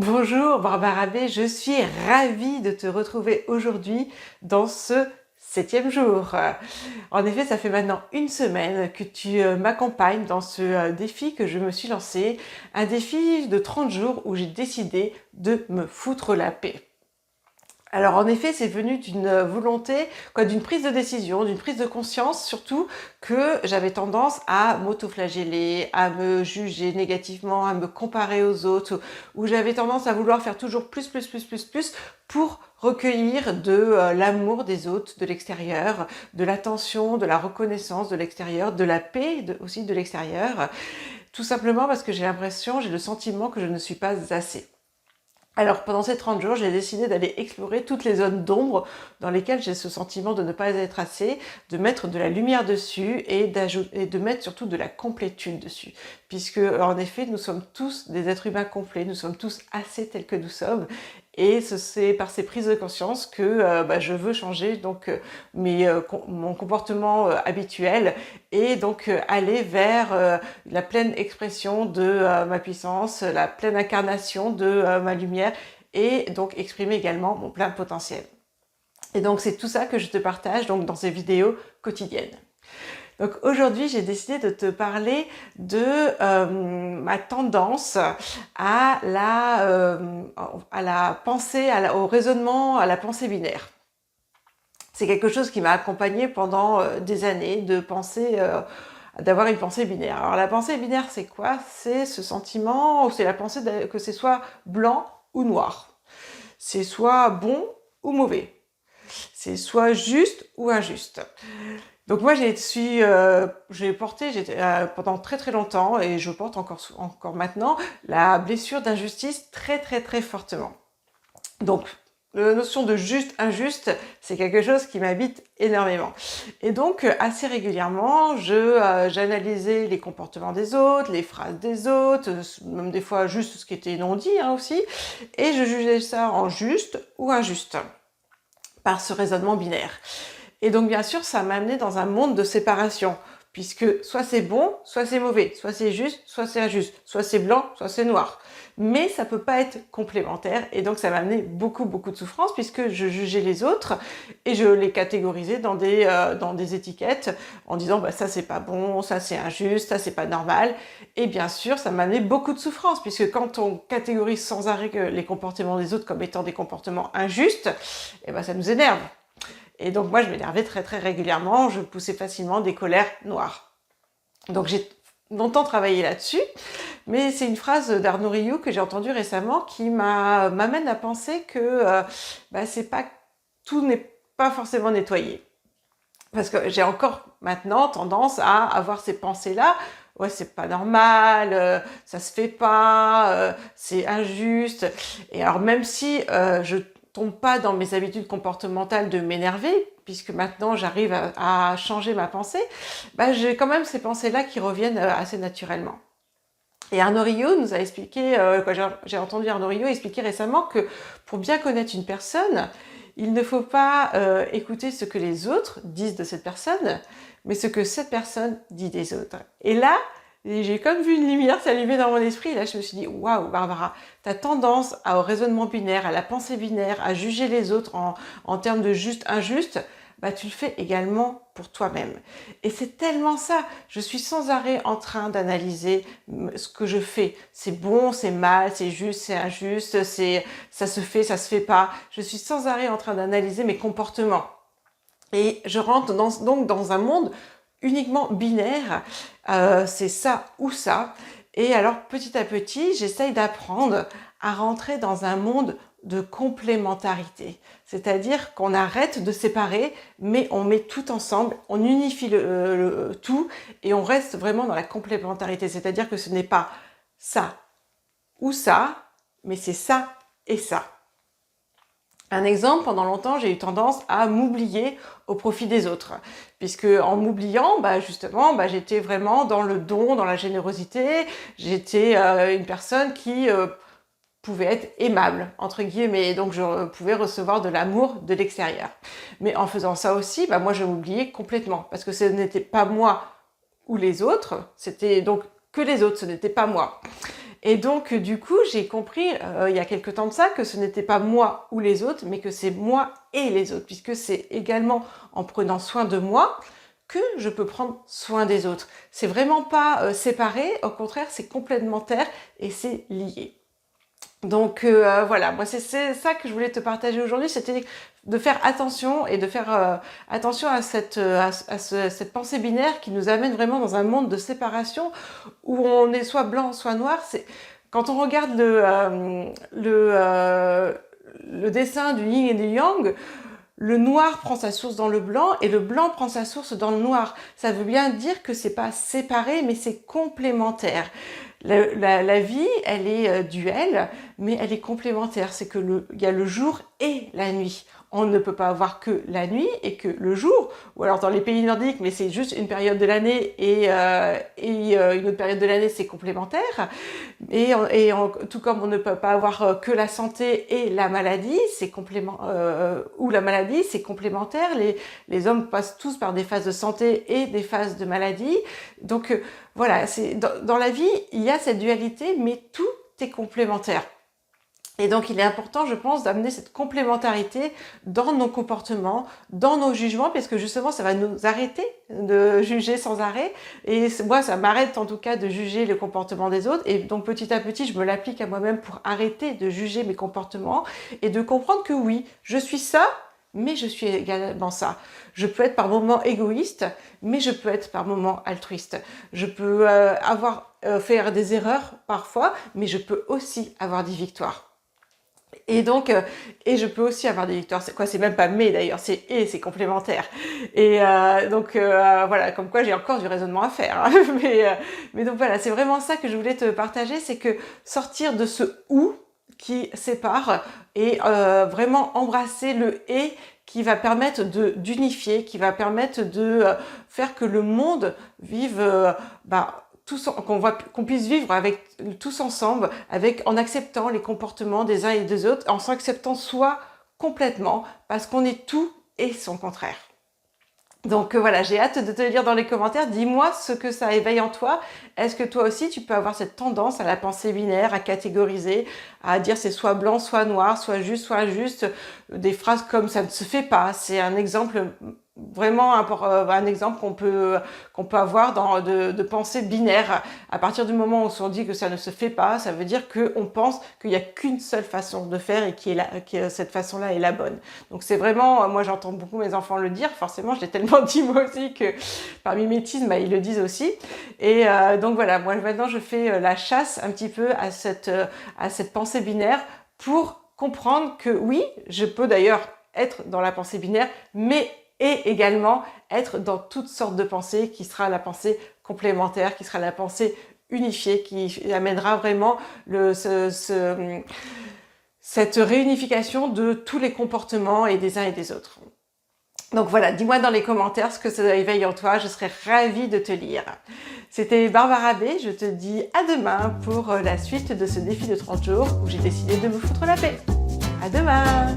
Bonjour Barbara B, je suis ravie de te retrouver aujourd'hui dans ce 7e jour. En effet, ça fait maintenant une semaine que tu m'accompagnes dans ce défi que je me suis lancé, un défi de 30 jours où j'ai décidé de me foutre la paix. Alors en effet, c'est venu d'une volonté, d'une prise de décision, d'une prise de conscience surtout que j'avais tendance à m'auto-flageller, à me juger négativement, à me comparer aux autres, où j'avais tendance à vouloir faire toujours plus pour recueillir de l'amour des autres, de l'extérieur, de l'attention, de la reconnaissance de l'extérieur, de la paix aussi de l'extérieur, tout simplement parce que j'ai le sentiment que je ne suis pas assez. Alors pendant ces 30 jours, j'ai décidé d'aller explorer toutes les zones d'ombre dans lesquelles j'ai ce sentiment de ne pas être assez, de mettre de la lumière dessus et de mettre surtout de la complétude dessus. Puisque en effet, nous sommes tous des êtres humains complets, nous sommes tous assez tels que nous sommes. Et c'est par ces prises de conscience que je veux changer donc mon comportement habituel et donc aller vers la pleine expression de ma puissance, la pleine incarnation de ma lumière et donc exprimer également mon plein potentiel. Et donc c'est tout ça que je te partage donc dans ces vidéos quotidiennes. Donc aujourd'hui, j'ai décidé de te parler de ma tendance à la pensée, au raisonnement, à la pensée binaire. C'est quelque chose qui m'a accompagnée pendant des années de penser, d'avoir une pensée binaire. Alors la pensée binaire, c'est quoi? C'est ce sentiment, c'est la pensée que c'est soit blanc ou noir. C'est soit bon ou mauvais. C'est soit juste ou injuste. Donc moi j'ai porté pendant très longtemps et je porte encore maintenant la blessure d'injustice très fortement. Donc la notion de juste, injuste, c'est quelque chose qui m'habite énormément. Et donc assez régulièrement, j'analysais les comportements des autres, les phrases des autres, même des fois juste ce qui était non dit aussi, et je jugeais ça en juste ou injuste par ce raisonnement binaire. Et donc bien sûr, ça m'a amené dans un monde de séparation, puisque soit c'est bon, soit c'est mauvais, soit c'est juste, soit c'est injuste, soit c'est blanc, soit c'est noir. Mais ça peut pas être complémentaire, et donc ça m'a amené beaucoup de souffrance, puisque je jugeais les autres, et je les catégorisais dans des étiquettes, en disant ça c'est pas bon, ça c'est injuste, ça c'est pas normal. Et bien sûr, ça m'a amené beaucoup de souffrance, puisque quand on catégorise sans arrêt les comportements des autres comme étant des comportements injustes, ça nous énerve. Et donc moi je m'énervais très régulièrement, je poussais facilement des colères noires. Donc j'ai longtemps travaillé là-dessus, mais c'est une phrase d'Arnaud Rioux que j'ai entendue récemment qui m'amène à penser que tout n'est pas forcément nettoyé. Parce que j'ai encore maintenant tendance à avoir ces pensées-là, ouais c'est pas normal, ça se fait pas, c'est injuste. Et alors même si je tombe pas dans mes habitudes comportementales de m'énerver, puisque maintenant j'arrive à changer ma pensée, j'ai quand même ces pensées-là qui reviennent assez naturellement. Et Arnaud Rioux nous a expliqué, j'ai entendu Arnaud Rioux expliquer récemment que pour bien connaître une personne, il ne faut pas écouter ce que les autres disent de cette personne, mais ce que cette personne dit des autres. Et là, j'ai comme vu une lumière s'allumer dans mon esprit, et là je me suis dit, waouh Barbara, ta tendance au raisonnement binaire, à la pensée binaire, à juger les autres en termes de juste, injuste, tu le fais également pour toi-même. Et c'est tellement ça, je suis sans arrêt en train d'analyser ce que je fais. C'est bon, c'est mal, c'est juste, c'est injuste, ça se fait, ça se fait pas. Je suis sans arrêt en train d'analyser mes comportements. Et je rentre donc dans un monde uniquement binaire, c'est ça ou ça. Et alors petit à petit, j'essaye d'apprendre à rentrer dans un monde de complémentarité. C'est-à-dire qu'on arrête de séparer, mais on met tout ensemble, on unifie le tout et on reste vraiment dans la complémentarité. C'est-à-dire que ce n'est pas ça ou ça, mais c'est ça et ça. Un exemple, pendant longtemps, j'ai eu tendance à m'oublier au profit des autres. Puisque en m'oubliant, justement, j'étais vraiment dans le don, dans la générosité. J'étais une personne qui pouvait être aimable, entre guillemets. Donc, je pouvais recevoir de l'amour de l'extérieur. Mais en faisant ça aussi, moi, je m'oubliais complètement. Parce que ce n'était pas moi ou les autres. C'était donc que les autres, ce n'était pas moi. Et donc, du coup, j'ai compris il y a quelque temps de ça que ce n'était pas moi ou les autres, mais que c'est moi et les autres, puisque c'est également en prenant soin de moi que je peux prendre soin des autres. C'est vraiment pas séparé, au contraire, c'est complémentaire et c'est lié. Donc voilà, moi c'est ça que je voulais te partager aujourd'hui, c'était de faire attention et de faire attention à cette pensée binaire qui nous amène vraiment dans un monde de séparation où on est soit blanc, soit noir. Quand on regarde le dessin du yin et du yang, le noir prend sa source dans le blanc et le blanc prend sa source dans le noir. Ça veut bien dire que c'est pas séparé, mais c'est complémentaire. La vie, elle est duelle, mais elle est complémentaire. C'est que il y a le jour et la nuit. On ne peut pas avoir que la nuit et que le jour, ou alors dans les pays nordiques, mais c'est juste une période de l'année et une autre période de l'année, c'est complémentaire. Tout comme on ne peut pas avoir que la santé et la maladie, c'est ou la maladie, c'est complémentaire. Les hommes passent tous par des phases de santé et des phases de maladie. Donc voilà, dans la vie, il y a cette dualité, mais tout est complémentaire. Et donc, il est important, je pense, d'amener cette complémentarité dans nos comportements, dans nos jugements, parce que justement, ça va nous arrêter de juger sans arrêt. Et moi, ça m'arrête en tout cas de juger le comportement des autres. Et donc, petit à petit, je me l'applique à moi-même pour arrêter de juger mes comportements et de comprendre que oui, je suis ça, mais je suis également ça. Je peux être par moments égoïste, mais je peux être par moments altruiste. Je peux faire des erreurs parfois, mais je peux aussi avoir des victoires. Et donc, et je peux aussi avoir des victoires. C'est même pas mais d'ailleurs, c'est complémentaire. Et voilà, comme quoi j'ai encore du raisonnement à faire. Hein. Mais donc voilà, c'est vraiment ça que je voulais te partager, c'est que sortir de ce ou qui sépare et vraiment embrasser le et qui va permettre d'unifier, qui va permettre de faire que le monde vive qu'on puisse vivre tous ensemble, en acceptant les comportements des uns et des autres, en s'acceptant soi complètement, parce qu'on est tout et son contraire. Donc voilà, j'ai hâte de te lire dans les commentaires. Dis-moi ce que ça éveille en toi. Est-ce que toi aussi tu peux avoir cette tendance à la pensée binaire, à catégoriser, à dire c'est soit blanc, soit noir, soit juste, soit injuste. Des phrases comme ça ne se fait pas. C'est un exemple vraiment un exemple qu'on peut avoir de pensée binaire. À partir du moment où on dit que ça ne se fait pas, ça veut dire qu'on pense qu'il n'y a qu'une seule façon de faire et que cette façon-là est la bonne. Donc c'est vraiment, moi j'entends beaucoup mes enfants le dire, forcément je l'ai tellement dit moi aussi que par mimétisme ils le disent aussi. Et donc voilà, moi maintenant je fais la chasse un petit peu à cette pensée binaire pour comprendre que oui, je peux d'ailleurs être dans la pensée binaire, et également être dans toutes sortes de pensées, qui sera la pensée complémentaire, qui sera la pensée unifiée, qui amènera vraiment cette réunification de tous les comportements et des uns et des autres. Donc voilà, dis-moi dans les commentaires ce que ça éveille en toi, je serais ravie de te lire. C'était Barbara B, je te dis à demain pour la suite de ce défi de 30 jours où j'ai décidé de me foutre la paix. À demain!